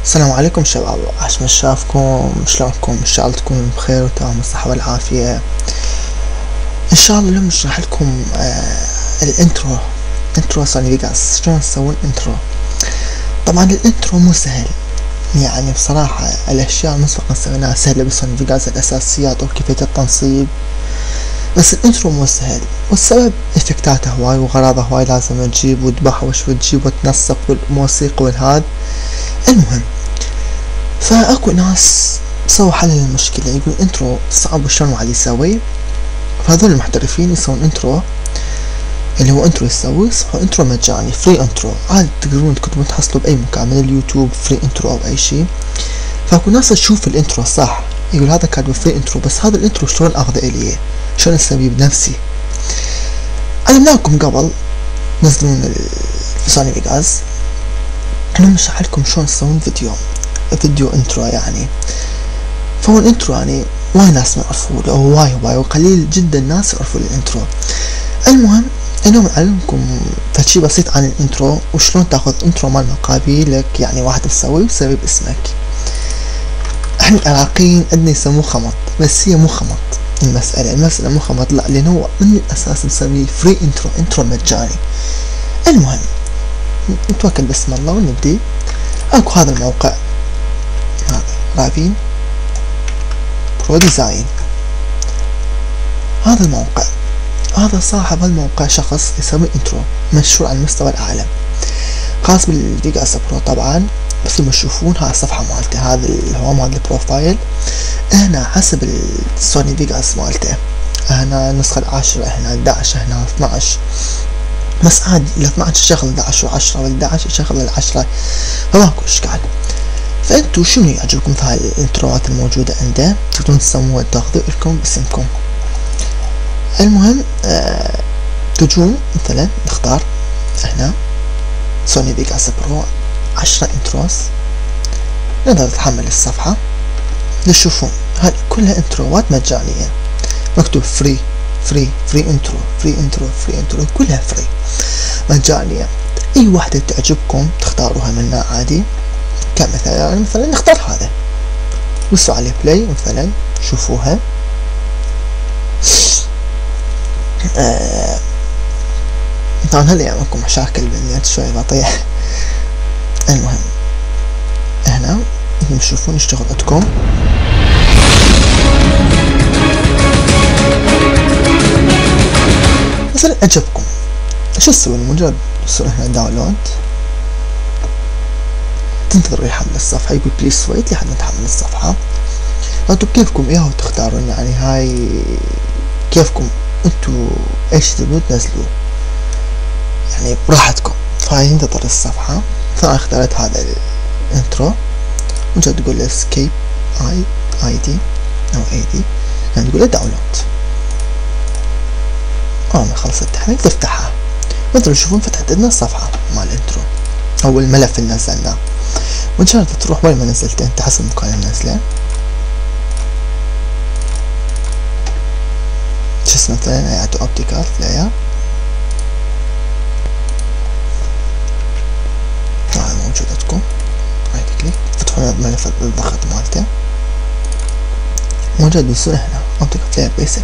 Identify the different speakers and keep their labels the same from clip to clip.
Speaker 1: السلام عليكم شباب، عاش من شافكم. شلونكم؟ ان شاء الله تكونوا بخير وتمام الصحة والعافية. ان شاء الله اليوم نشرح لكم انترو سوني فيغاس. شلون تسوون انترو؟ طبعا الانترو مو سهل، يعني بصراحة الاشياء المسبقة سويناها سهلة بسوني فيغاس، الاساسيات وكيفية التنصيب، بس الانترو مو سهل. والسبب افكتاته هواي وغراضه هواي، لازم تجيب وتبحوش وتجيب وتنسق والموسيقى والهاد. المهم، فاكو ناس سووا حل للمشكلة، يقول انترو صعب وشلون واحد يسوي. فهذول المحترفين يسوون انترو، اللي هو انترو يسوي صحو انترو مجاني، فري انترو، عاد تقدرون تكتبون تحصلوا باي مكان من اليوتيوب فري انترو او اي شيء. فاكو ناس تشوف الانترو صح، يقول هذا كاتب فري انترو، بس هذا الانترو شلون اخذه الي؟ شلون اسويه بنفسي؟ علمناكم قبل تنزلون سوني فيغاس، انا بشرح لكم شلون تسوون فيديو انترو يعني. فهو الانترو يعني وايد ناس ما يعرفوه، او وايد وقليل جدا ناس يعرفوا الانترو. المهم اليوم اعلمكم فشي بسيط عن الانترو، وشلون تاخذ انترو مال مقابيلك، يعني واحد تسويه باسمك. احنا العراقيين عندنا يسموه خمط، بس هي مو خمط. المسألة مو خمط، لا، لان هو من الاساس نسويه فري انترو مجاني. المهم نتوكل بسم الله ونبدي. اكو هذا الموقع، هذا رافين برو ديزاين. هذا الموقع، هذا صاحب الموقع شخص يسوي انترو مشهور على مستوى العالم، خاص بالفيغاس برو طبعا. بس لما تشوفون هاي الصفحة مالته، هذا الهوم، هذا البروفايل، هنا حسب السوني فيغاس مالته، هنا النسخة 10، هنا 11، هنا 12، بس عادي ال 12 يشغل 11 و10 وال 11 يشغل ال10، فماكو اشكال. فانتو شنو يعجبكم في هاي الانتروات الموجودة عنده، تقدرون تسووها تاخذوا لكم باسمكم. المهم تجون مثلا نختار هنا سوني فيغاس برو 10 انتروس، نقدر نتحمل الصفحة. تشوفون هاي كلها انتروات مجانية، مكتوب فري انترو، كلها فري مجانية. اي واحدة تعجبكم تختاروها منها عادي. كمثلا يعني مثلا نختار هذا، بصوا عليه بلاي مثلا، شوفوها. طبعا هلا يعملكم مشاكل بالنت شوي بطيء. المهم هنا انتم تشوفون يشتغل عندكم. مثلا عجبكم، شو تسوون؟ مجرد تسوون هنا داونلود، تنتظروا يحمل الصفحة، يقول بليز ويت لحد ما تحمل الصفحة. انتو بكيفكم اياها تختارون، يعني هاي كيفكم انتو ايش تبون تنزلوه، يعني براحتكم. فهاي تنتظر الصفحة. فانا اخترت هذا الانترو، مجرد تقول اسكيب اي دي او اي دي، يعني تقول داونلود. اول ما خلص التحميل تفتحها، مثل تشوفون فتحت لنا الصفحة مال الانترو او الملف اللي نزلناه. مجرد تروح وين ما نزلته انت حسب مكان النزله، شو اسمه مثلا ايات اوبتيكال فلاير، هذا موجود عندكم. رايت كليك تفتحون ملف الضغط مالته، موجود بالصورة هنا اوبتيكال فلاير بيسك.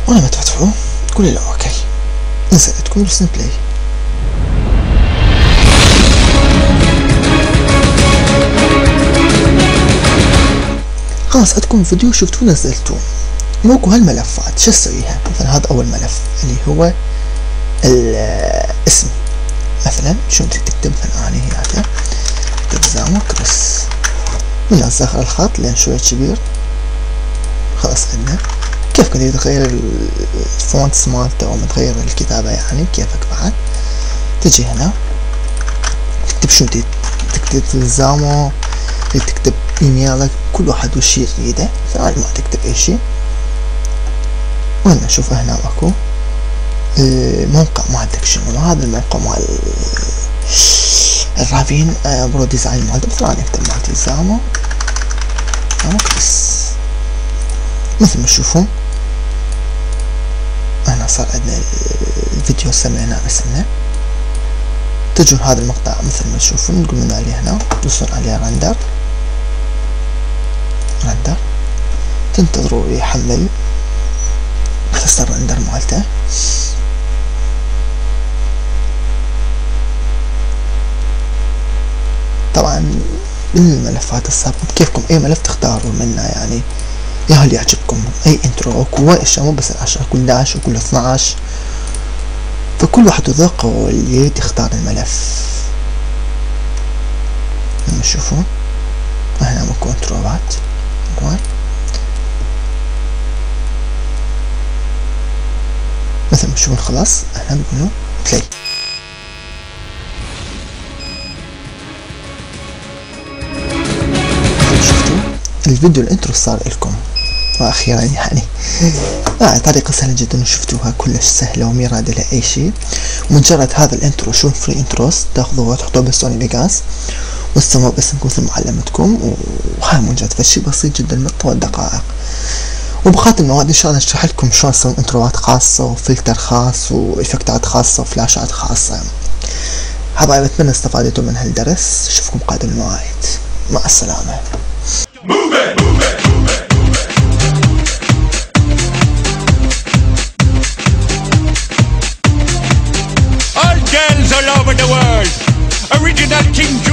Speaker 1: ولما تفتحوه تقولي له اوكي، نزل تكون بس بلاي. خلاص عندكم فيديو شفتوه نزلتوه. موكو هالملفات شو تسويها؟ مثلا هذا اول ملف اللي هو الاسم، مثلا شو تكتب مثلا اني هذا تلزامه كريس، من صغر الخط لين شوية كبير. خلاص عندنا كيف كنت تغير الفونتس مالته او تغير الكتابة، يعني كيفك بعد. تجي هنا تكتب شو تكتب تلزامه، تكتب ايميلك، كل واحد وش يريده. فأنا ما تكتب اي شي. وين نشوف هنا اكو الموقع مالتك شنو، هذا الموقع مال الرافين برو ديزاين مالته. مثلا انا اكتب مالتي زامو كريس، مثل ما تشوفون هنا صار عندنا الفيديو سميناه اسمنا تجون هذا المقطع مثل ما تشوفون، نقول من عليه هنا تدوسون عليه رندر، تنتظروا يحمل كلاستر رندر مالته. طبعا بالملفات السابقة بكيفكم اي ملف تختاروا منه، يعني يا اللي يعجبكم، اي انترو اكو هواي اشياء، مو بس ال10 كل 11 وكل 12، فكل واحد وذوقه واللي تختار الملف. لما تشوفون هنا ماكو انتروات مثل ما تشوفون. خلاص احنا نقول بلاي. شفتوا الفيديو الانترو صار لكم واخيرا يعني طريقة سهلة جدا وشفتوها كلش سهلة وما يراد لها اي شيء. ومجرد هذا الانترو شو فري انتروس تاخذوه وتحطوه بسوني فيغاس وتسموه باسمكم مثل معلمتكم، وهاي مجرد فشي بسيط جدا من طول دقائق. وبقات المواد ان شاء الله اشرح لكم شلون تسوون انتروات خاصة وفلتر خاص وافكتات خاصة وفلاشات خاصة. حبايب اتمنى استفادتوا من هالدرس، اشوفكم قادم المواعيد، مع السلامة.
Speaker 2: All girls all over the world, original King George.